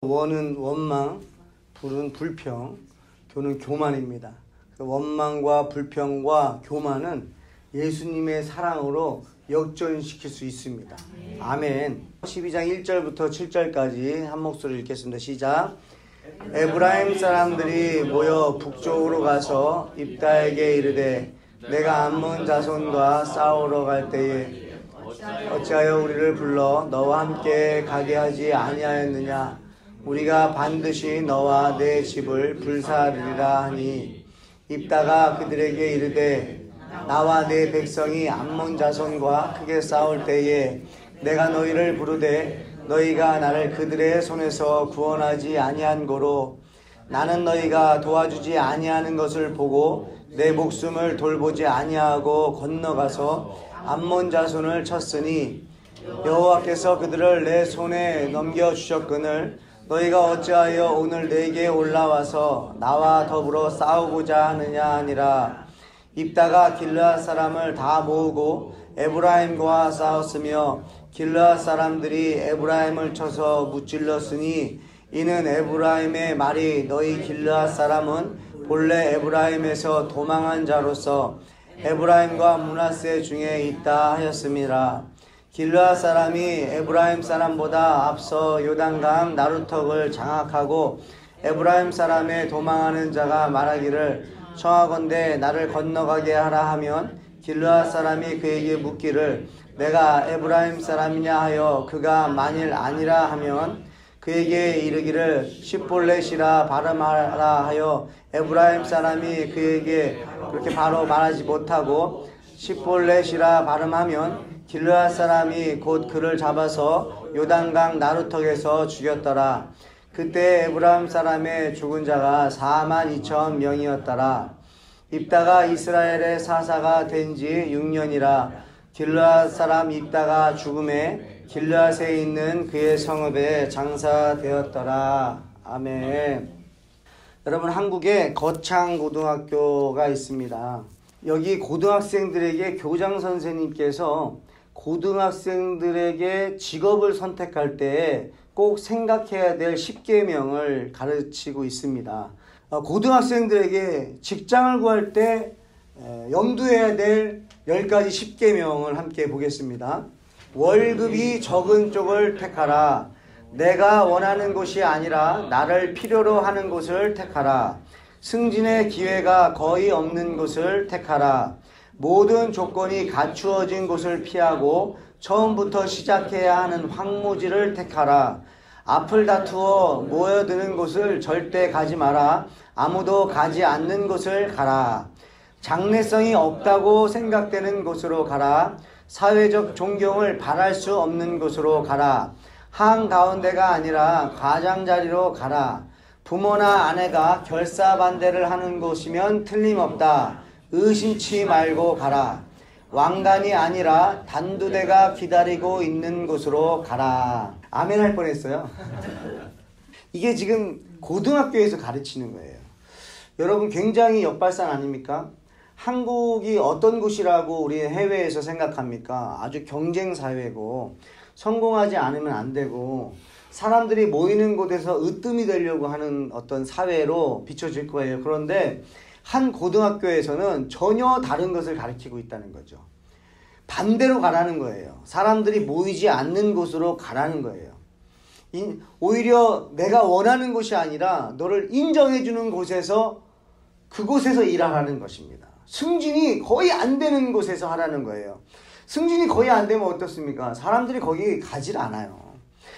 원은 원망, 불은 불평, 교는 교만입니다. 원망과 불평과 교만은 예수님의 사랑으로 역전시킬 수 있습니다. 아멘. 12장 1절부터 7절까지 한 목소리 읽겠습니다. 시작. 에브라임 사람들이 모여 북쪽으로 가서 입다에게 이르되 내가 암몬 자손과 싸우러 갈 때에 어찌하여 우리를 불러 너와 함께 가게 하지 아니하였느냐. 우리가 반드시 너와 내 집을 불사르리라 하니 입다가 그들에게 이르되 나와 내 백성이 암몬 자손과 크게 싸울 때에 내가 너희를 부르되 너희가 나를 그들의 손에서 구원하지 아니한 고로 나는 너희가 도와주지 아니하는 것을 보고 내 목숨을 돌보지 아니하고 건너가서 암몬 자손을 쳤으니 여호와께서 그들을 내 손에 넘겨주셨거늘 너희가 어찌하여 오늘 내게 올라와서 나와 더불어 싸우고자 하느냐 하니라. 입다가 길르앗 사람을 다 모으고 에브라임과 싸웠으며 길르앗 사람들이 에브라임을 쳐서 무찔렀으니 이는 에브라임의 말이 너희 길르앗 사람은 본래 에브라임에서 도망한 자로서 에브라임과 므낫세 중에 있다 하였음이라. 길르앗 사람이 에브라임 사람보다 앞서 요단강 나루턱을 장악하고 에브라임 사람의 도망하는 자가 말하기를 청하건대 나를 건너가게 하라 하면 길르앗 사람이 그에게 묻기를 내가 에브라임 사람이냐 하여 그가 만일 아니라 하면 그에게 이르기를 십볼렛이라 발음하라 하여 에브라임 사람이 그에게 그렇게 바로 말하지 못하고 십볼렛이라 발음하면 길르앗 사람이 곧 그를 잡아서 요단강 나루턱에서 죽였더라. 그때 에브라임 사람의 죽은 자가 42,000명이었더라. 입다가 이스라엘의 사사가 된 지 6년이라. 길르앗 사람 입다가 죽음에 길르앗에 있는 그의 성읍에 장사되었더라. 아멘. 여러분, 한국에 거창고등학교가 있습니다. 여기 고등학생들에게 교장 선생님께서 고등학생들에게 직업을 선택할 때 꼭 생각해야 될 10계명을 가르치고 있습니다. 고등학생들에게 직장을 구할 때 염두해야 될 10가지 10계명을 함께 보겠습니다. 월급이 적은 쪽을 택하라. 내가 원하는 곳이 아니라 나를 필요로 하는 곳을 택하라. 승진의 기회가 거의 없는 곳을 택하라. 모든 조건이 갖추어진 곳을 피하고 처음부터 시작해야 하는 황무지를 택하라. 앞을 다투어 모여드는 곳을 절대 가지 마라. 아무도 가지 않는 곳을 가라. 장래성이 없다고 생각되는 곳으로 가라. 사회적 존경을 바랄 수 없는 곳으로 가라. 한가운데가 아니라 가장자리로 가라. 부모나 아내가 결사반대를 하는 곳이면 틀림없다. 의심치 말고 가라. 왕관이 아니라 단두대가 기다리고 있는 곳으로 가라. 아멘 할 뻔했어요. 이게 지금 고등학교에서 가르치는 거예요. 여러분, 굉장히 역발상 아닙니까? 한국이 어떤 곳이라고 우리 해외에서 생각합니까? 아주 경쟁사회고 성공하지 않으면 안 되고 사람들이 모이는 곳에서 으뜸이 되려고 하는 어떤 사회로 비춰질 거예요. 그런데 한 고등학교에서는 전혀 다른 것을 가르치고 있다는 거죠. 반대로 가라는 거예요. 사람들이 모이지 않는 곳으로 가라는 거예요. 오히려 내가 원하는 곳이 아니라 너를 인정해주는 곳에서 그곳에서 일하라는 것입니다. 승진이 거의 안 되는 곳에서 하라는 거예요. 승진이 거의 안 되면 어떻습니까? 사람들이 거기 가질 않아요.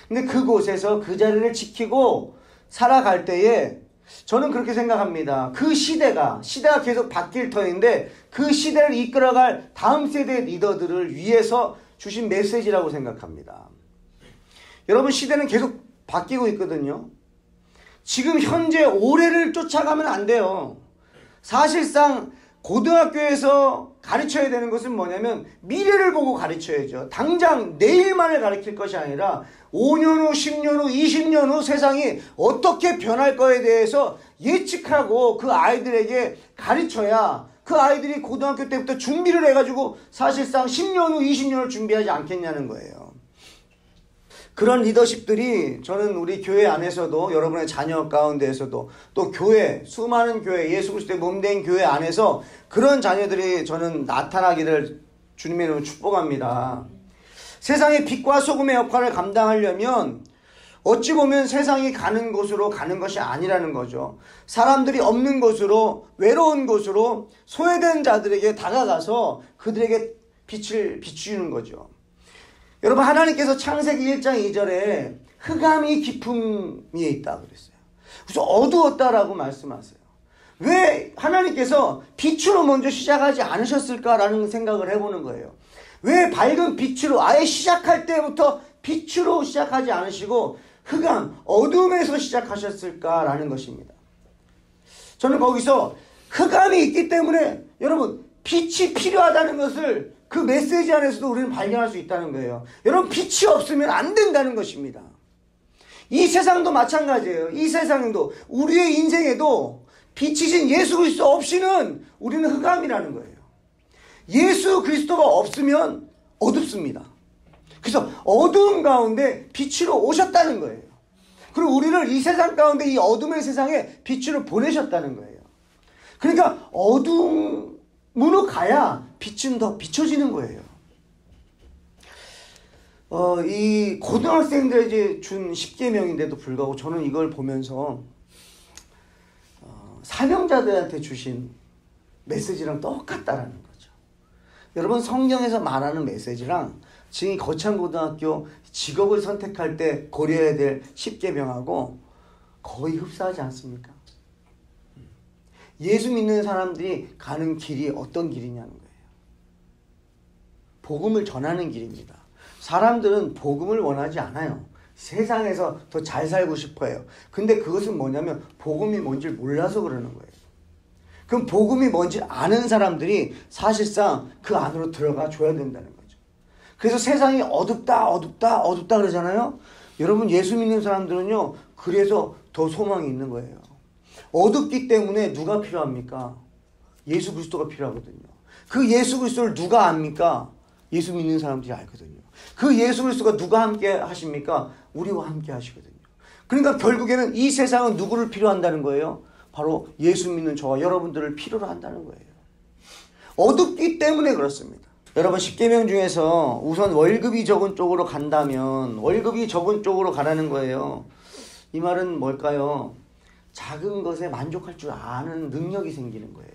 근데 그곳에서 그 자리를 지키고 살아갈 때에 저는 그렇게 생각합니다. 그 시대가 계속 바뀔 터인데 그 시대를 이끌어갈 다음 세대 리더들을 위해서 주신 메시지라고 생각합니다. 여러분, 시대는 계속 바뀌고 있거든요. 지금 현재 올해를 쫓아가면 안 돼요. 사실상 고등학교에서 가르쳐야 되는 것은 뭐냐면 미래를 보고 가르쳐야죠. 당장 내일만을 가르칠 것이 아니라 5년 후, 10년 후, 20년 후 세상이 어떻게 변할 거에 대해서 예측하고 그 아이들에게 가르쳐야 그 아이들이 고등학교 때부터 준비를 해가지고 사실상 10년 후, 20년을 준비하지 않겠냐는 거예요. 그런 리더십들이 저는 우리 교회 안에서도 여러분의 자녀 가운데에서도 또 교회, 수많은 교회, 예수 그리스도의 몸된 교회 안에서 그런 자녀들이 저는 나타나기를 주님의 이름으로 축복합니다. 세상의 빛과 소금의 역할을 감당하려면 어찌 보면 세상이 가는 곳으로 가는 것이 아니라는 거죠. 사람들이 없는 곳으로, 외로운 곳으로 소외된 자들에게 다가가서 그들에게 빛을 비추는 거죠. 여러분, 하나님께서 창세기 1장 2절에 흑암이 깊음 위에 있다 그랬어요. 그래서 어두웠다라고 말씀하세요. 왜 하나님께서 빛으로 먼저 시작하지 않으셨을까라는 생각을 해보는 거예요. 왜 밝은 빛으로 아예 시작할 때부터 빛으로 시작하지 않으시고 흑암, 어둠에서 시작하셨을까라는 것입니다. 저는 거기서 흑암이 있기 때문에 여러분 빛이 필요하다는 것을 그 메시지 안에서도 우리는 발견할 수 있다는 거예요. 여러분, 빛이 없으면 안 된다는 것입니다. 이 세상도 마찬가지예요. 이 세상도 우리의 인생에도 빛이신 예수 그리스도 없이는 우리는 흑암이라는 거예요. 예수 그리스도가 없으면 어둡습니다. 그래서 어두움 가운데 빛으로 오셨다는 거예요. 그리고 우리를 이 세상 가운데 이 어둠의 세상에 빛으로 보내셨다는 거예요. 그러니까 어둠으로 가야 빛은 더 비춰지는 거예요. 이 고등학생들에게 준 10계명인데도 불구하고 저는 이걸 보면서 사명자들한테 주신 메시지랑 똑같다라는 거죠. 여러분, 성경에서 말하는 메시지랑 지금 거창고등학교 직업을 선택할 때 고려해야 될 10계명하고 거의 흡사하지 않습니까? 예수 믿는 사람들이 가는 길이 어떤 길이냐는 거예요. 복음을 전하는 길입니다. 사람들은 복음을 원하지 않아요. 세상에서 더 잘 살고 싶어요. 근데 그것은 뭐냐면 복음이 뭔지 몰라서 그러는 거예요. 그럼 복음이 뭔지 아는 사람들이 사실상 그 안으로 들어가 줘야 된다는 거죠. 그래서 세상이 어둡다 그러잖아요. 여러분, 예수 믿는 사람들은요, 그래서 더 소망이 있는 거예요. 어둡기 때문에 누가 필요합니까? 예수 그리스도가 필요하거든요. 그 예수 그리스도를 누가 압니까? 예수 믿는 사람들이 알거든요. 그 예수 그리스도가 누가 함께 하십니까? 우리와 함께 하시거든요. 그러니까 결국에는 이 세상은 누구를 필요한다는 거예요? 바로 예수 믿는 저와 여러분들을 필요로 한다는 거예요. 어둡기 때문에 그렇습니다. 여러분, 10계명 중에서 우선 월급이 적은 쪽으로 간다면 월급이 적은 쪽으로 가라는 거예요. 이 말은 뭘까요? 작은 것에 만족할 줄 아는 능력이 생기는 거예요.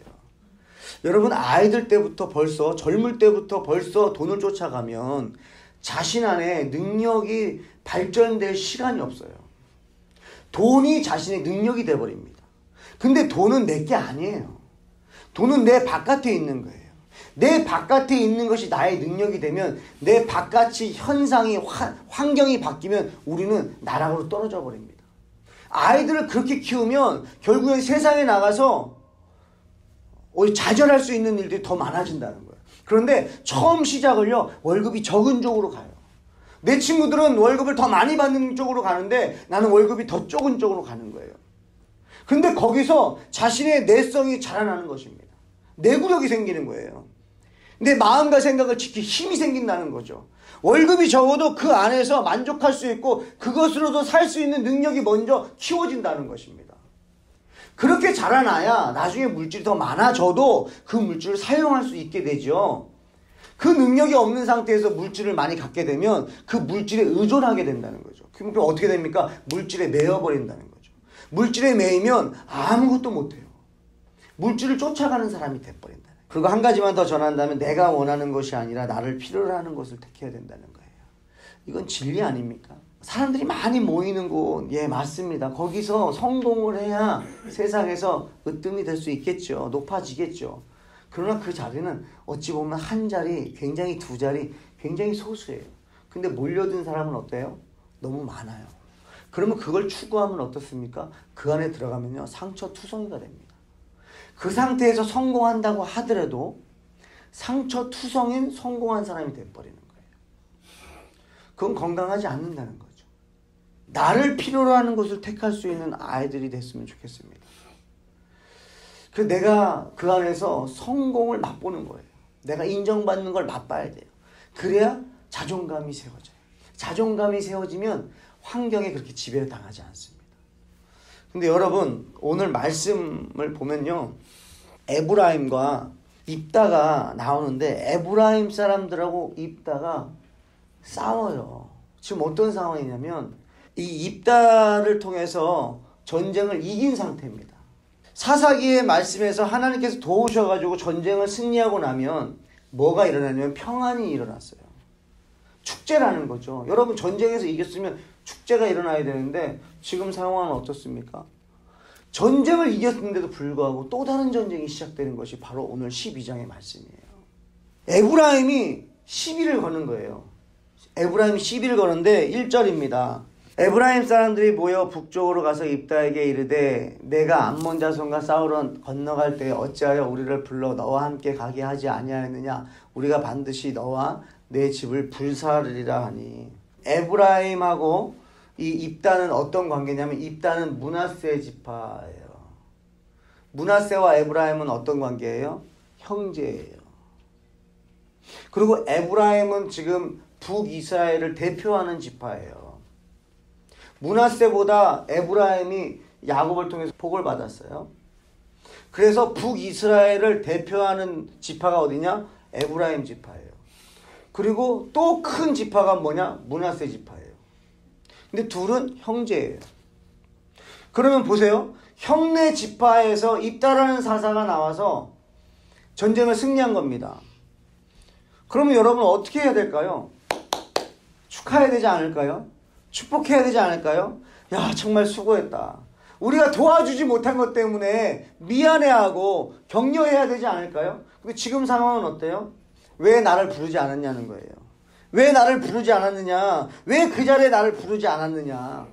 여러분, 아이들 때부터 벌써, 젊을 때부터 벌써 돈을 쫓아가면 자신 안에 능력이 발전될 시간이 없어요. 돈이 자신의 능력이 돼버립니다. 근데 돈은 내 게 아니에요. 돈은 내 바깥에 있는 거예요. 내 바깥에 있는 것이 나의 능력이 되면 내 바깥이 현상이 환경이 바뀌면 우리는 나락으로 떨어져 버립니다. 아이들을 그렇게 키우면 결국엔 세상에 나가서 좌절할 수 있는 일들이 더 많아진다는 거예요. 그런데 처음 시작을요, 월급이 적은 쪽으로 가요. 내 친구들은 월급을 더 많이 받는 쪽으로 가는데 나는 월급이 더 적은 쪽으로 가는 거예요. 근데 거기서 자신의 내성이 자라나는 것입니다. 내구력이 생기는 거예요. 내 마음과 생각을 지킬 힘이 생긴다는 거죠. 월급이 적어도 그 안에서 만족할 수 있고 그것으로도 살 수 있는 능력이 먼저 키워진다는 것입니다. 그렇게 자라나야 나중에 물질이 더 많아져도 그 물질을 사용할 수 있게 되죠. 그 능력이 없는 상태에서 물질을 많이 갖게 되면 그 물질에 의존하게 된다는 거죠. 그럼 어떻게 됩니까? 물질에 매여버린다는 거죠. 물질에 매이면 아무것도 못해요. 물질을 쫓아가는 사람이 돼버린다는 거예요. 그리고 한 가지만 더 전한다면 내가 원하는 것이 아니라 나를 필요로 하는 것을 택해야 된다는 거예요. 이건 진리 아닙니까? 사람들이 많이 모이는 곳, 예, 맞습니다. 거기서 성공을 해야 세상에서 으뜸이 될 수 있겠죠. 높아지겠죠. 그러나 그 자리는 어찌 보면 한 자리, 굉장히 두 자리, 굉장히 소수예요. 근데 몰려든 사람은 어때요? 너무 많아요. 그러면 그걸 추구하면 어떻습니까? 그 안에 들어가면요, 상처투성이가 됩니다. 그 상태에서 성공한다고 하더라도 상처투성인 성공한 사람이 돼버리는 거예요. 그건 건강하지 않는다는 거죠. 나를 필요로 하는 것을 택할 수 있는 아이들이 됐으면 좋겠습니다. 그래서 내가 그 안에서 성공을 맛보는 거예요. 내가 인정받는 걸 맛봐야 돼요. 그래야 자존감이 세워져요. 자존감이 세워지면 환경에 그렇게 지배당하지 않습니다. 근데 여러분 오늘 말씀을 보면요, 에브라임과 입다가 나오는데 에브라임 사람들하고 입다가 싸워요. 지금 어떤 상황이냐면 이 입다를 통해서 전쟁을 이긴 상태입니다. 사사기의 말씀에서 하나님께서 도우셔가지고 전쟁을 승리하고 나면 뭐가 일어나냐면 평안이 일어났어요. 축제라는 거죠. 여러분 전쟁에서 이겼으면 축제가 일어나야 되는데 지금 상황은 어떻습니까? 전쟁을 이겼는데도 불구하고 또 다른 전쟁이 시작되는 것이 바로 오늘 12장의 말씀이에요. 에브라임이 시비를 거는 거예요. 에브라임이 시비를 거는데 1절입니다. 에브라임 사람들이 모여 북쪽으로 가서 입다에게 이르되 내가 암몬 자손과 싸우러 건너갈 때 어찌하여 우리를 불러 너와 함께 가게 하지 아니하였느냐? 우리가 반드시 너와 내 집을 불사르리라 하니. 에브라임하고 이 입다는 어떤 관계냐면 입다는 므낫세 지파예요. 므낫세와 에브라임은 어떤 관계예요? 형제예요. 그리고 에브라임은 지금 북이스라엘을 대표하는 지파예요. 므낫세보다 에브라임이 야곱을 통해서 복을 받았어요. 그래서 북이스라엘을 대표하는 지파가 어디냐? 에브라임 지파예요. 그리고 또 큰 지파가 뭐냐? 므낫세 지파예요. 근데 둘은 형제예요. 그러면 보세요. 형네 지파에서 입다라는 사사가 나와서 전쟁을 승리한 겁니다. 그러면 여러분 어떻게 해야 될까요? 축하해야 되지 않을까요? 축복해야 되지 않을까요? 야, 정말 수고했다. 우리가 도와주지 못한 것 때문에 미안해하고 격려해야 되지 않을까요? 근데 지금 상황은 어때요? 왜 나를 부르지 않았냐는 거예요. 왜 나를 부르지 않았느냐? 왜 그 자리에 나를 부르지 않았느냐?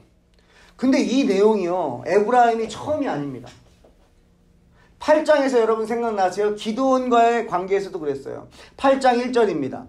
근데 이 내용이요, 에브라임이 처음이 아닙니다. 8장에서 여러분 생각나세요? 기드온과의 관계에서도 그랬어요. 8장 1절입니다.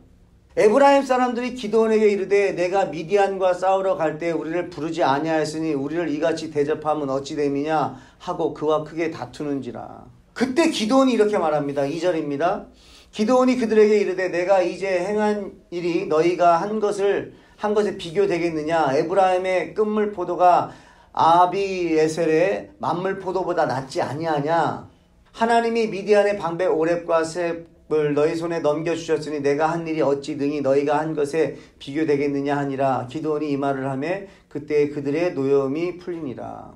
에브라임 사람들이 기드온에게 이르되 내가 미디안과 싸우러 갈 때 우리를 부르지 아니하였으니 우리를 이같이 대접하면 어찌 됨이냐 하고 그와 크게 다투는지라. 그때 기드온이 이렇게 말합니다. 2절입니다. 기드온이 그들에게 이르되 내가 이제 행한 일이 너희가 한 것에 비교되겠느냐? 에브라임의 끝물 포도가 아비에셀의 만물 포도보다 낫지 아니하냐? 하나님이 미디안의 방배 오렙과 셉을 너희 손에 넘겨주셨으니 내가 한 일이 어찌 능히 너희가 한 것에 비교되겠느냐 하니라. 기드온이 이 말을 하매 그때 그들의 노여움이 풀리니라.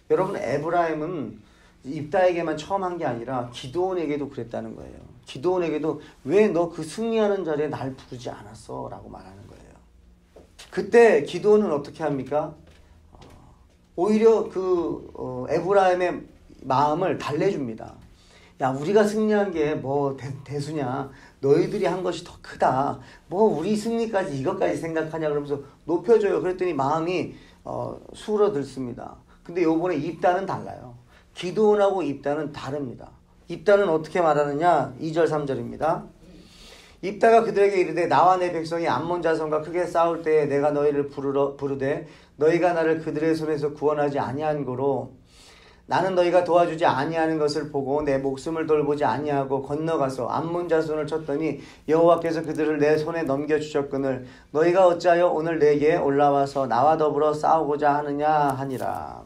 여러분 에브라임은 입다에게만 처음 한 게 아니라 기드온에게도 그랬다는 거예요. 기드온에게도 왜 너 그 승리하는 자리에 날 부르지 않았어? 라고 말하는 거예요. 그때 기드온은 어떻게 합니까? 오히려 에브라임의 마음을 달래줍니다. 야, 우리가 승리한 게 뭐 대수냐? 너희들이 한 것이 더 크다. 뭐 우리 승리까지 이것까지 생각하냐? 그러면서 높여줘요. 그랬더니 마음이 수그러들습니다. 근데 요번에 입다는 달라요. 기드온하고 입다는 다릅니다. 입다는 어떻게 말하느냐? 2절 3절입니다. 입다가 그들에게 이르되 나와 내 백성이 암몬 자손과 크게 싸울 때에 내가 너희를 부르되 너희가 나를 그들의 손에서 구원하지 아니한 고로 나는 너희가 도와주지 아니하는 것을 보고 내 목숨을 돌보지 아니하고 건너가서 암몬 자손을 쳤더니 여호와께서 그들을 내 손에 넘겨주셨거늘 너희가 어찌하여 오늘 내게 올라와서 나와 더불어 싸우고자 하느냐 하니라.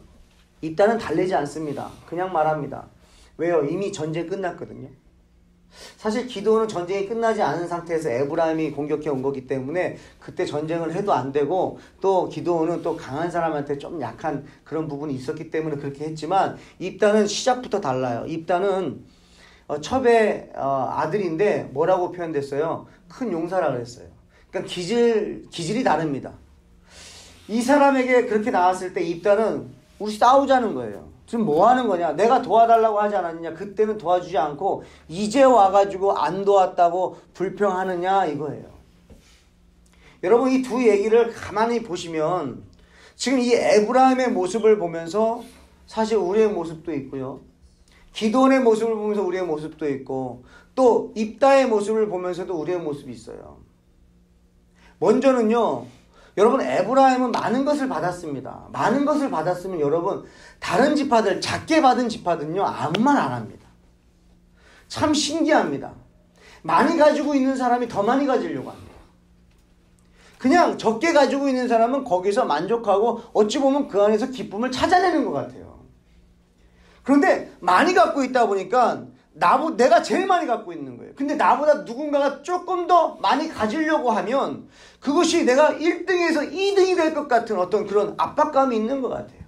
입다는 달래지 않습니다. 그냥 말합니다. 왜요? 이미 전쟁 끝났거든요. 사실 기드온은 전쟁이 끝나지 않은 상태에서 에브라임이 공격해 온 거기 때문에 그때 전쟁을 해도 안 되고 또 기드온은 또 강한 사람한테 좀 약한 그런 부분이 있었기 때문에 그렇게 했지만 입다는 시작부터 달라요. 입다는 첩의 아들인데 뭐라고 표현됐어요? 큰 용사라 그랬어요. 그러니까 기질이 다릅니다. 이 사람에게 그렇게 나왔을 때 입다는 우리 싸우자는 거예요. 지금 뭐 하는 거냐? 내가 도와달라고 하지 않았느냐? 그때는 도와주지 않고 이제 와가지고 안 도왔다고 불평하느냐? 이거예요. 여러분 이 두 얘기를 가만히 보시면 지금 이 에브라임의 모습을 보면서 사실 우리의 모습도 있고요. 기드온의 모습을 보면서 우리의 모습도 있고 또 입다의 모습을 보면서도 우리의 모습이 있어요. 먼저는요. 여러분 에브라임은 많은 것을 받았습니다. 많은 것을 받았으면 여러분 다른 지파들 작게 받은 지파들은요 아무 말 안 합니다. 참 신기합니다. 많이 가지고 있는 사람이 더 많이 가지려고 합니다. 그냥 적게 가지고 있는 사람은 거기서 만족하고 어찌 보면 그 안에서 기쁨을 찾아내는 것 같아요. 그런데 많이 갖고 있다 보니까 내가 제일 많이 갖고 있는 거예요. 근데 나보다 누군가가 조금 더 많이 가지려고 하면 그것이 내가 1등에서 2등이 될 것 같은 어떤 그런 압박감이 있는 것 같아요.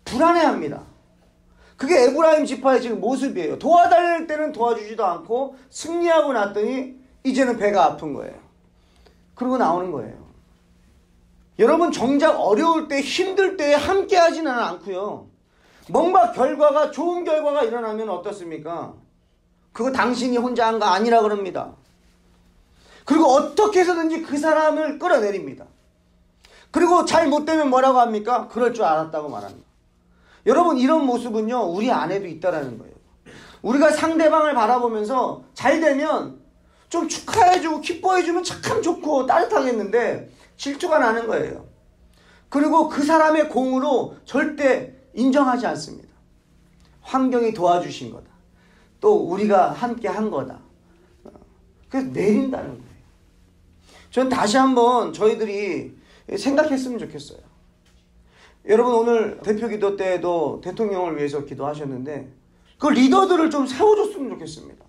불안해합니다. 그게 에브라임 지파의 지금 모습이에요. 도와달릴 때는 도와주지도 않고 승리하고 났더니 이제는 배가 아픈 거예요. 그러고 나오는 거예요. 여러분, 정작 어려울 때, 힘들 때에 함께 하지는 않고요. 뭔가 결과가, 좋은 결과가 일어나면 어떻습니까? 그거 당신이 혼자 한 거 아니라 그럽니다. 그리고 어떻게 해서든지 그 사람을 끌어내립니다. 그리고 잘 못되면 뭐라고 합니까? 그럴 줄 알았다고 말합니다. 여러분, 이런 모습은요, 우리 안에도 있다라는 거예요. 우리가 상대방을 바라보면서 잘 되면 좀 축하해주고 기뻐해주면 참 좋고 따뜻하겠는데 질투가 나는 거예요. 그리고 그 사람의 공으로 절대 인정하지 않습니다. 환경이 도와주신 거다. 또 우리가 함께 한 거다. 그래서 내린다는 거예요. 전 다시 한번 저희들이 생각했으면 좋겠어요. 여러분, 오늘 대표기도 때에도 대통령을 위해서 기도하셨는데 그 리더들을 좀 세워줬으면 좋겠습니다.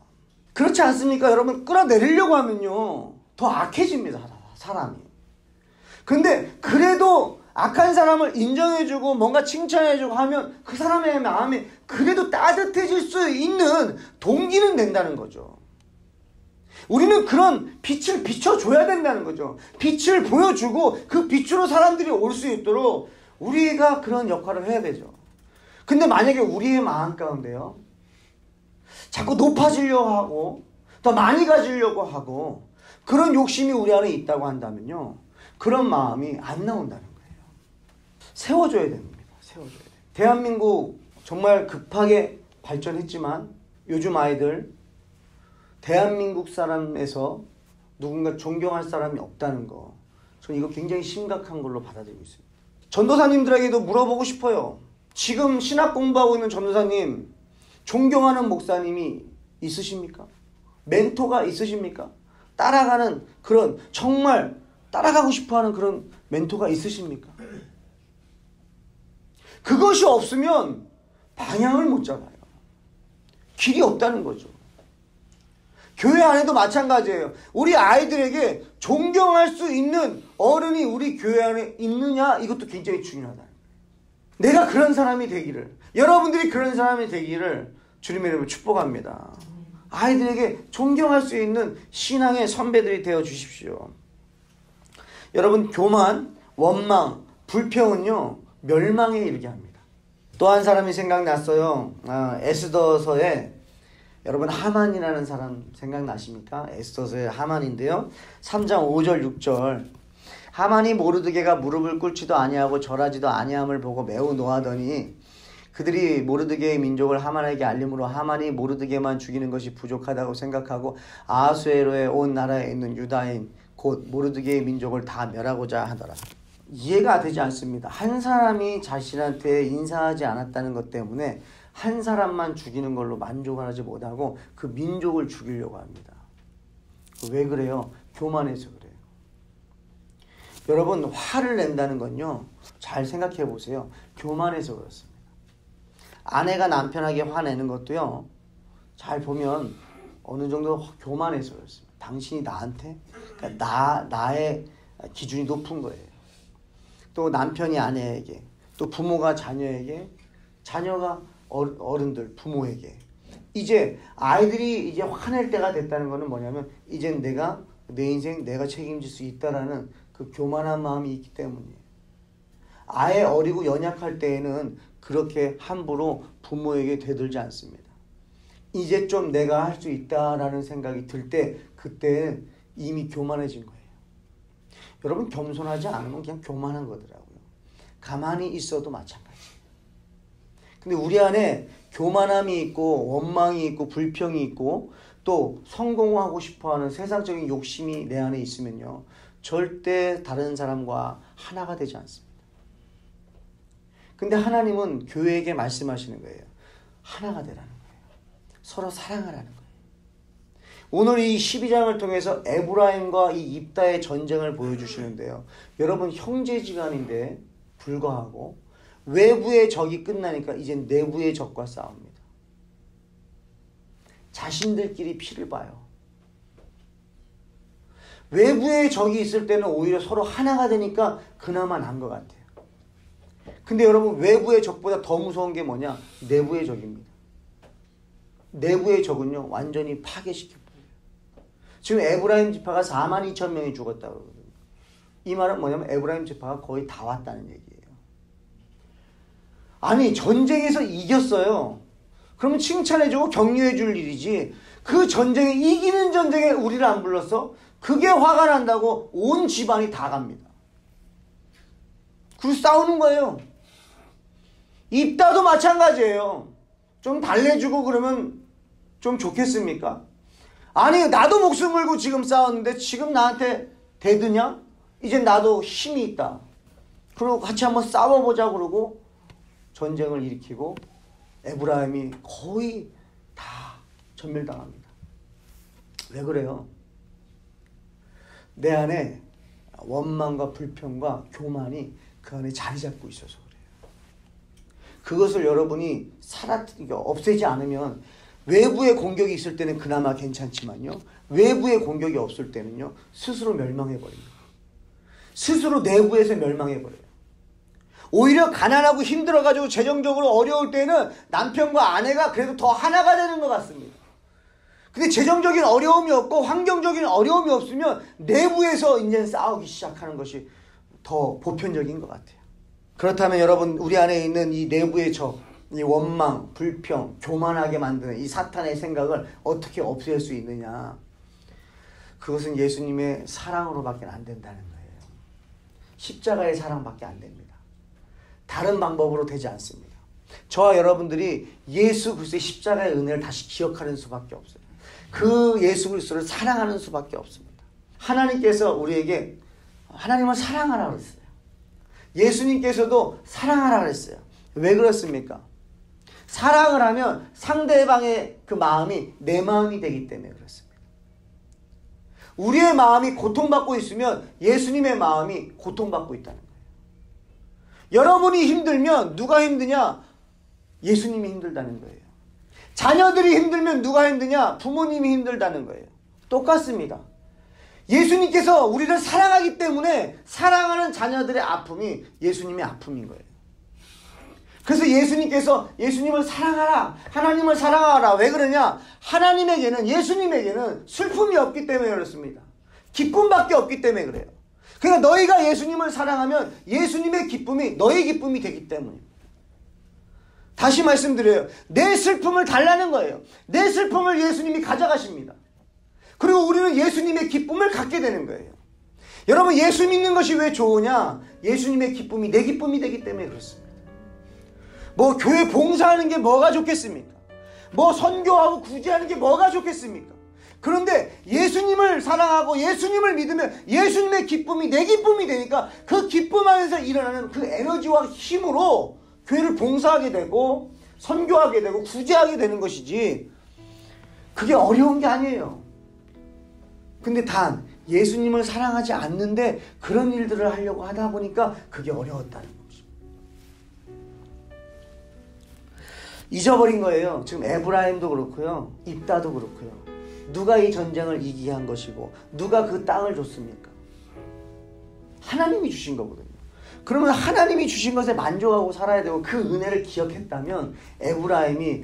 그렇지 않습니까? 여러분, 끌어내리려고 하면요 더 악해집니다. 사람이. 근데 그래도 악한 사람을 인정해주고 뭔가 칭찬해주고 하면 그 사람의 마음이 그래도 따뜻해질 수 있는 동기는 된다는 거죠. 우리는 그런 빛을 비춰줘야 된다는 거죠. 빛을 보여주고 그 빛으로 사람들이 올 수 있도록 우리가 그런 역할을 해야 되죠. 근데 만약에 우리의 마음 가운데요, 자꾸 높아지려고 하고 더 많이 가지려고 하고 그런 욕심이 우리 안에 있다고 한다면요, 그런 마음이 안 나온다는 거예요. 세워줘야 됩니다. 세워줘야 돼요. 대한민국 정말 급하게 발전했지만 요즘 아이들 대한민국 사람에서 누군가 존경할 사람이 없다는 거, 저는 이거 굉장히 심각한 걸로 받아들이고 있습니다. 전도사님들에게도 물어보고 싶어요. 지금 신학 공부하고 있는 전도사님, 존경하는 목사님이 있으십니까? 멘토가 있으십니까? 따라가는 그런, 정말 따라가고 싶어하는 그런 멘토가 있으십니까? 그것이 없으면 방향을 못 잡아요. 길이 없다는 거죠. 교회 안에도 마찬가지예요. 우리 아이들에게 존경할 수 있는 어른이 우리 교회 안에 있느냐, 이것도 굉장히 중요하다. 내가 그런 사람이 되기를, 여러분들이 그런 사람이 되기를 주님의 이름으로 축복합니다. 아이들에게 존경할 수 있는 신앙의 선배들이 되어 주십시오. 여러분, 교만, 원망, 불평은요 멸망에 이르게 합니다. 또 한 사람이 생각났어요. 에스더서에 여러분 하만이라는 사람 생각나십니까? 에스더서의 하만인데요. 3장 5절 6절. 하만이 모르드게가 무릎을 꿇지도 아니하고 절하지도 아니함을 보고 매우 노하더니 그들이 모르드게의 민족을 하만에게 알림으로 하만이 모르드게만 죽이는 것이 부족하다고 생각하고 아하수에로의 온 나라에 있는 유다인 곧 모르드게의 민족을 다 멸하고자 하더라. 이해가 되지 않습니다. 한 사람이 자신한테 인사하지 않았다는 것 때문에 한 사람만 죽이는 걸로 만족을 하지 못하고 그 민족을 죽이려고 합니다. 왜 그래요? 교만해서 그래요. 여러분, 화를 낸다는 건요, 잘 생각해 보세요. 교만해서 그렇습니다. 아내가 남편에게 화내는 것도요, 잘 보면 어느 정도 교만해서 그렇습니다. 당신이 나한테, 그러니까 나의 기준이 높은 거예요. 또 남편이 아내에게, 또 부모가 자녀에게, 자녀가 어른들, 부모에게. 이제 아이들이 이제 화낼 때가 됐다는 거는 뭐냐면 이젠 내 인생 내가 책임질 수 있다라는 그 교만한 마음이 있기 때문이에요. 아예 어리고 연약할 때에는 그렇게 함부로 부모에게 대들지 않습니다. 이제 좀 내가 할 수 있다라는 생각이 들 때 그때는 이미 교만해진 거예요. 여러분, 겸손하지 않으면 그냥 교만한 거더라고요. 가만히 있어도 마찬가지예요. 근데 우리 안에 교만함이 있고 원망이 있고 불평이 있고 또 성공하고 싶어하는 세상적인 욕심이 내 안에 있으면요, 절대 다른 사람과 하나가 되지 않습니다. 근데 하나님은 교회에게 말씀하시는 거예요. 하나가 되라는 거예요. 서로 사랑하라는 거예요. 오늘 이 12장을 통해서 에브라임과 이 입다의 전쟁을 보여주시는데요. 여러분 형제지간인데 불구하고 외부의 적이 끝나니까 이젠 내부의 적과 싸웁니다. 자신들끼리 피를 봐요. 외부의 적이 있을 때는 오히려 서로 하나가 되니까 그나마 나은 것 같아요. 근데 여러분 외부의 적보다 더 무서운 게 뭐냐? 내부의 적입니다. 내부의 적은요 완전히 파괴시켜버려요. 지금 에브라임 지파가 42,000명이 죽었다고 그러거든요. 이 말은 뭐냐면 에브라임 지파가 거의 다 왔다는 얘기예요. 아니 전쟁에서 이겼어요. 그러면 칭찬해주고 격려해줄 일이지. 그 전쟁에 이기는 전쟁에 우리를 안 불렀어? 그게 화가 난다고 온 집안이 다 갑니다. 그리고 싸우는 거예요. 입다도 마찬가지예요. 좀 달래주고 그러면 좀 좋겠습니까? 아니 나도 목숨 걸고 지금 싸웠는데 지금 나한테 대드냐? 이제 나도 힘이 있다. 그리고 같이 한번 싸워보자 그러고 전쟁을 일으키고 에브라임이 거의 다 전멸당합니다. 왜 그래요? 내 안에 원망과 불평과 교만이 그 안에 자리 잡고 있어서 그래요. 그것을 여러분이 없애지 않으면 외부의 공격이 있을 때는 그나마 괜찮지만요. 외부의 공격이 없을 때는요. 스스로 멸망해버립니다. 스스로 내부에서 멸망해버려요. 오히려 가난하고 힘들어가지고 재정적으로 어려울 때는 남편과 아내가 그래도 더 하나가 되는 것 같습니다. 근데 재정적인 어려움이 없고 환경적인 어려움이 없으면 내부에서 이제 싸우기 시작하는 것이 더 보편적인 것 같아요. 그렇다면 여러분 우리 안에 있는 이 내부의 적, 이 원망, 불평, 교만하게 만드는 이 사탄의 생각을 어떻게 없앨 수 있느냐? 그것은 예수님의 사랑으로밖에 안 된다는 거예요. 십자가의 사랑밖에 안 됩니다. 다른 방법으로 되지 않습니다. 저와 여러분들이 예수 그리스도의 십자가의 은혜를 다시 기억하는 수밖에 없어요. 그 예수 그리스도를 사랑하는 수밖에 없습니다. 하나님께서 우리에게 하나님을 사랑하라 그랬어요. 예수님께서도 사랑하라 그랬어요. 왜 그렇습니까? 사랑을 하면 상대방의 그 마음이 내 마음이 되기 때문에 그렇습니다. 우리의 마음이 고통받고 있으면 예수님의 마음이 고통받고 있다는 거예요. 여러분이 힘들면 누가 힘드냐? 예수님이 힘들다는 거예요. 자녀들이 힘들면 누가 힘드냐? 부모님이 힘들다는 거예요. 똑같습니다. 예수님께서 우리를 사랑하기 때문에 사랑하는 자녀들의 아픔이 예수님의 아픔인 거예요. 그래서 예수님께서 예수님을 사랑하라, 하나님을 사랑하라. 왜 그러냐? 하나님에게는, 예수님에게는 슬픔이 없기 때문에 그렇습니다. 기쁨밖에 없기 때문에 그래요. 그러니까 너희가 예수님을 사랑하면 예수님의 기쁨이 너의 기쁨이 되기 때문입니다. 다시 말씀드려요. 내 슬픔을 달라는 거예요. 내 슬픔을 예수님이 가져가십니다. 그리고 우리는 예수님의 기쁨을 갖게 되는 거예요. 여러분 예수 믿는 것이 왜 좋으냐? 예수님의 기쁨이 내 기쁨이 되기 때문에 그렇습니다. 뭐 교회 봉사하는 게 뭐가 좋겠습니까? 뭐 선교하고 구제하는 게 뭐가 좋겠습니까? 그런데 예수님을 사랑하고 예수님을 믿으면 예수님의 기쁨이 내 기쁨이 되니까 그 기쁨 안에서 일어나는 그 에너지와 힘으로 교회를 봉사하게 되고 선교하게 되고 구제하게 되는 것이지 그게 어려운 게 아니에요. 근데 단 예수님을 사랑하지 않는데 그런 일들을 하려고 하다 보니까 그게 어려웠다는 거죠. 잊어버린 거예요. 지금 에브라임도 그렇고요. 입다도 그렇고요. 누가 이 전쟁을 이기게 한 것이고 누가 그 땅을 줬습니까? 하나님이 주신 거거든요. 그러면 하나님이 주신 것에 만족하고 살아야 되고 그 은혜를 기억했다면 에브라임이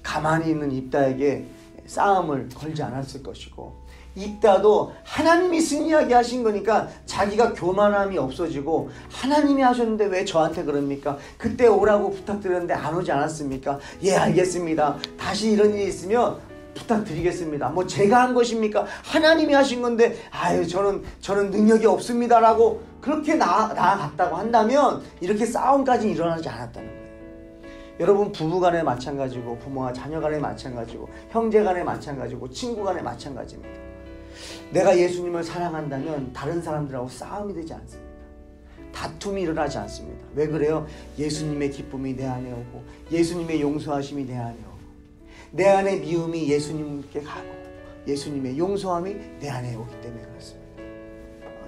가만히 있는 입다에게 싸움을 걸지 않았을 것이고 입다도 하나님이 승리하게 하신 거니까 자기가 교만함이 없어지고 하나님이 하셨는데 왜 저한테 그럽니까? 그때 오라고 부탁드렸는데 안 오지 않았습니까? 예, 알겠습니다. 다시 이런 일이 있으면 부탁드리겠습니다. 뭐 제가 한 것입니까? 하나님이 하신 건데 아유 저는 능력이 없습니다라고 그렇게 나아갔다고 한다면 이렇게 싸움까지 일어나지 않았다는 거예요. 여러분 부부 간에 마찬가지고 부모와 자녀 간에 마찬가지고 형제 간에 마찬가지고 친구 간에 마찬가지입니다. 내가 예수님을 사랑한다면 다른 사람들하고 싸움이 되지 않습니다. 다툼이 일어나지 않습니다. 왜 그래요? 예수님의 기쁨이 내 안에 오고 예수님의 용서하심이 내 안에 오고 내 안에 미움이 예수님께 가고 예수님의 용서함이 내 안에 오기 때문에 그렇습니다.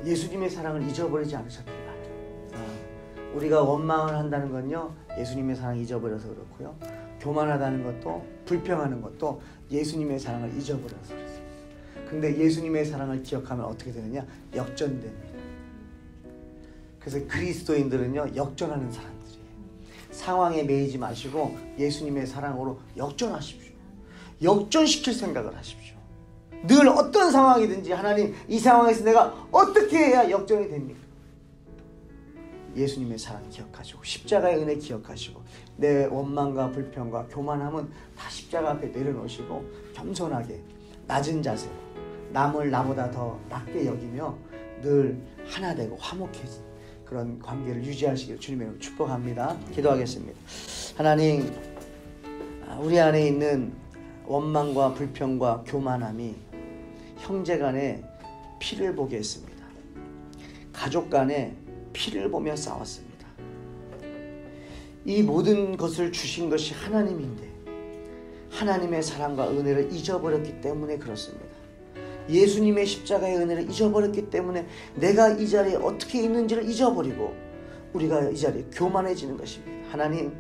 예수님의 사랑을 잊어버리지 않으셨길 바라요. 우리가 원망을 한다는 건요, 예수님의 사랑을 잊어버려서 그렇고요, 교만하다는 것도, 불평하는 것도 예수님의 사랑을 잊어버려서 그렇습니다. 근데 예수님의 사랑을 기억하면 어떻게 되느냐? 역전됩니다. 그래서 그리스도인들은요, 역전하는 사람들이에요. 상황에 매이지 마시고 예수님의 사랑으로 역전하십시오. 역전시킬 생각을 하십시오. 늘 어떤 상황이든지 하나님, 이 상황에서 내가 어떻게 해야 역전이 됩니까? 예수님의 사랑 기억하시고 십자가의 은혜 기억하시고 내 원망과 불평과 교만함은 다 십자가 앞에 내려놓으시고 겸손하게 낮은 자세로 남을 나보다 더 낮게 여기며 늘 하나 되고 화목해진 그런 관계를 유지하시기를 주님의 이름으로 축복합니다. 기도하겠습니다. 하나님, 우리 안에 있는 원망과 불평과 교만함이 형제 간에 피를 보게 했습니다. 가족 간에 피를 보며 싸웠습니다. 이 모든 것을 주신 것이 하나님인데 하나님의 사랑과 은혜를 잊어버렸기 때문에 그렇습니다. 예수님의 십자가의 은혜를 잊어버렸기 때문에 내가 이 자리에 어떻게 있는지를 잊어버리고 우리가 이 자리에 교만해지는 것입니다. 하나님,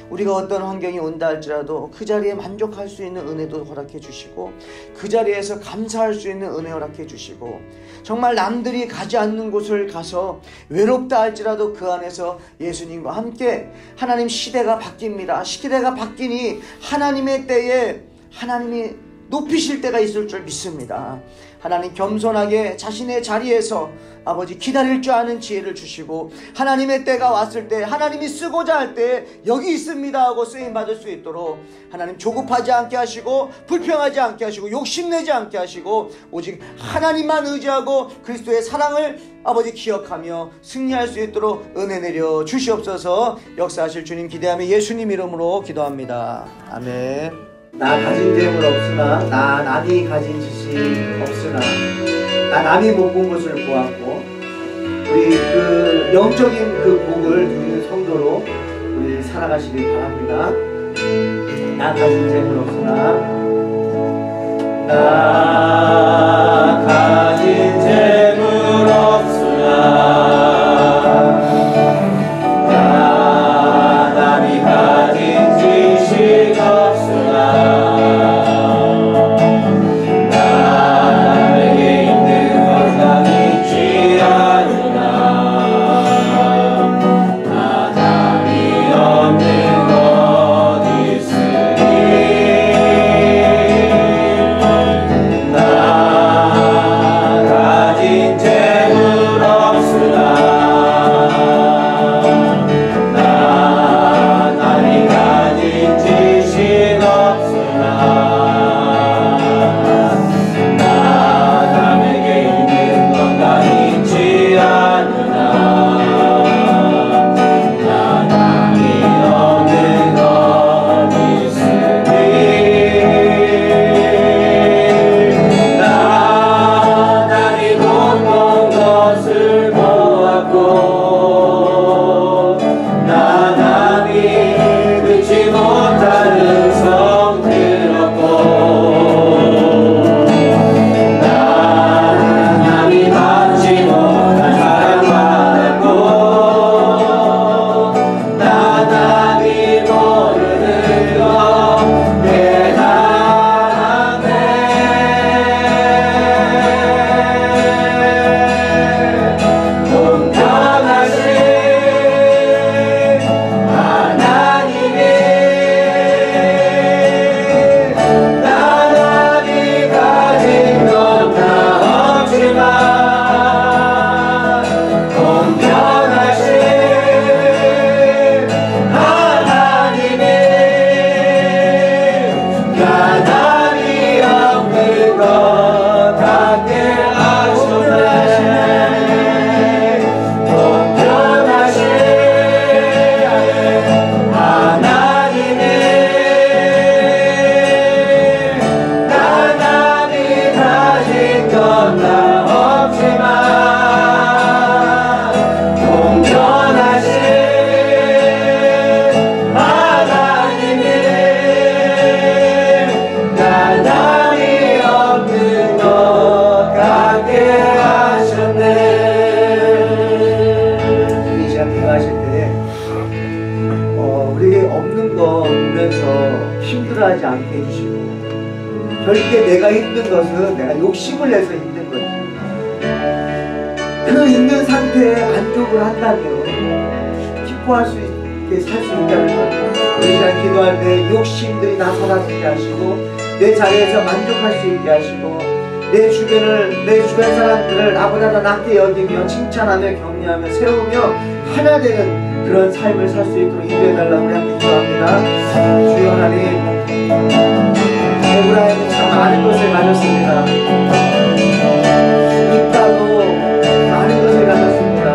우리가 어떤 환경이 온다 할지라도 그 자리에 만족할 수 있는 은혜도 허락해 주시고 그 자리에서 감사할 수 있는 은혜 허락해 주시고 정말 남들이 가지 않는 곳을 가서 외롭다 할지라도 그 안에서 예수님과 함께 하나님, 시대가 바뀝니다. 시대가 바뀌니 하나님의 때에 하나님이 높이실 때가 있을 줄 믿습니다. 하나님, 겸손하게 자신의 자리에서 아버지 기다릴 줄 아는 지혜를 주시고 하나님의 때가 왔을 때 하나님이 쓰고자 할 때 여기 있습니다 하고 쓰임받을 수 있도록 하나님, 조급하지 않게 하시고 불평하지 않게 하시고 욕심내지 않게 하시고 오직 하나님만 의지하고 그리스도의 사랑을 아버지 기억하며 승리할 수 있도록 은혜 내려 주시옵소서. 역사하실 주님 기대하며 예수님 이름으로 기도합니다. 아멘. 나 가진 재물 없으나 나 남이 가진 지식 없으나 나 남이 못 본 것을 보았고 우리 그 영적인 그 복을 누리는 성도로 우리 살아가시길 바랍니다. 나 가진 재물 없으나 나 가진 재물 없으나 나 남이 가진 지식 없으나 힘들어하지 않게 해주시고, 결국에 내가 힘든 것은 내가 욕심을 내서 힘든 거지. 그 있는 상태에 만족을 한다면 기뻐할 수 있게 살 수 있다는 거예요. 우리 시간 기도할 때 욕심들이 다 사라지게 하시고, 내 자리에서 만족할 수 있게 하시고, 내 주변 사람들을 나보다 더 낫게 여기며 칭찬하며 격려하며 세우며 하나 되는 그런 삶을 살 수 있도록 인도해달라고 우리 함께 기도합니다. 주여 하나님, 에브라임은 참 많은 것을 가졌습니다. 입가도 많은 것을 가졌습니다.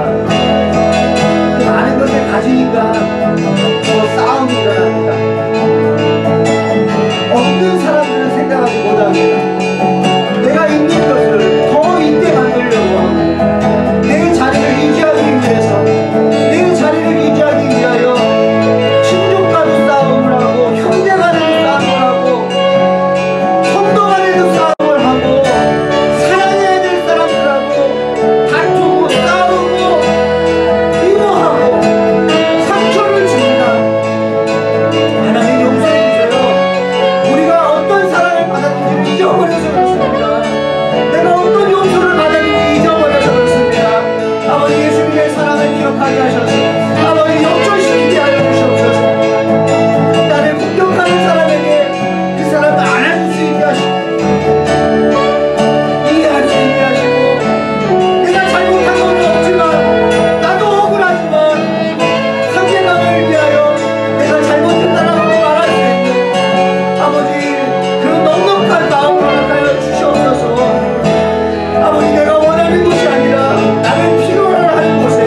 그 많은 것을 가지니까 또 싸움이 일어납니다. 없는 사람들은 생각하지 못합니다. 내가 있는 것을 더 있게 만들려고 하고, 내 자리를 유지하기 위해서, 내 자리를 유지하기 위하여 친족과도 싸움을 하고, 형제간에도 싸움을 하고, 성도 간에도 싸움을 하고, 사랑해야 될 사람들하고 다투고 싸우고 미워하고 상처를 줍니다. 하나님 용서해 주세요. 우리가 어떤 사랑을 받았는지 잊어버려서 그렇습니다. 내가 어떤 용서를 받았는지 잊어버려서 그렇습니다. 아버지, 예수님의 사랑을 기억하게 하셔서 아버지 역전시키게 하여 주시옵소서. 나를 공격하는 사람에게 그 사람을 안아줄 수 있게 하시고, 이해할 수 있게 하시고, 내가 잘못한 건 없지만 나도 억울하지만 상대방을 위하여 내가 잘못했다라고 말할 수 있는 아버지, 그런 넉넉한 마음을 허락하여 주시옵소서. 아버지, 내가 원하는 것이 아니라 나를 필요로 하는 곳에,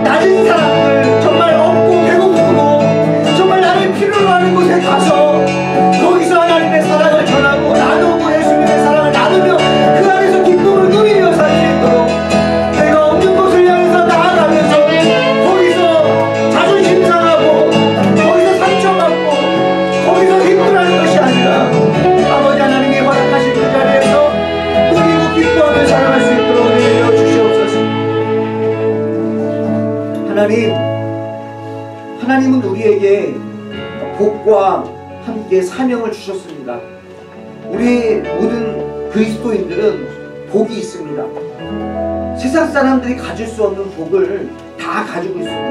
낮은 사람들, 정말 없고 배고프고 정말 나를 필요로 하는 곳에 가서 거기서 하나님의 사랑을 전하고 나누고 예수님의 사랑을 나누며 그 안에서 기쁨을 누리며 살 수 있도록, 내가 없는 곳을 향해서 나아가면서 거기서 자존심 상하고 거기서 상처받고 거기서 힘들어하는 것이 아니라 아버지 하나님이 허락하신 그 자리에서 누리고 기뻐하며 살아갈 수 있도록 은혜여 주시옵소서. 하나님은 우리에게 복과 함께 사명을 주셨습니다. 우리 모든 그리스도인들은 복이 있습니다. 세상 사람들이 가질 수 없는 복을 다 가지고 있습니다.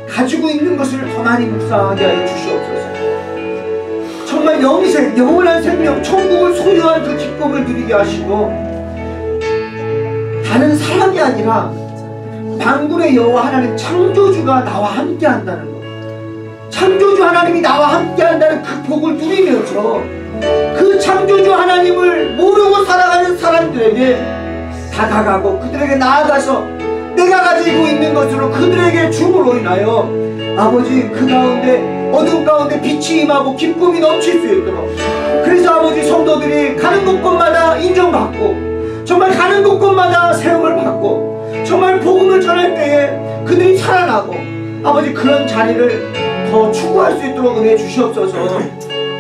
가지고 있는 것을 더 많이 묵상하게 하여 주시옵소서. 정말 영생, 영원한 생명, 천국을 소유한 그 기쁨을 누리게 하시고, 다른 사람이 아니라 만군의 여호와 하나님 창조주가 나와 함께 한다는 것, 창조주 하나님이 나와 함께 한다는 그 복을 누리면서 그 창조주 하나님을 모르고 살아가는 사람들에게 다가가고 그들에게 나아가서 내가 가지고 있는 것으로 그들에게 줌으로 인하여 아버지, 그 가운데 어둠 가운데 빛이 임하고 기쁨이 넘칠 수 있도록, 그래서 아버지, 성도들이 가는 곳곳마다 인정받고 정말 가는 곳곳마다 세움을 받고 정말 복음을 전할 때에 그들이 살아나고 아버지, 그런 자리를 더 추구할 수 있도록 은혜 주시옵소서.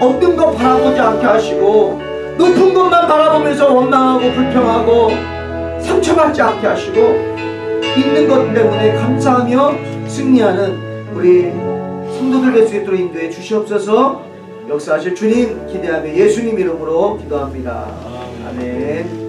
없는 것 바라보지 않게 하시고 높은 것만 바라보면서 원망하고 불평하고 상처받지 않게 하시고, 있는 것 때문에 감사하며 승리하는 우리 성도들 될 수 있도록 인도해 주시옵소서. 역사하실 주님 기대하며 예수님 이름으로 기도합니다. 아멘.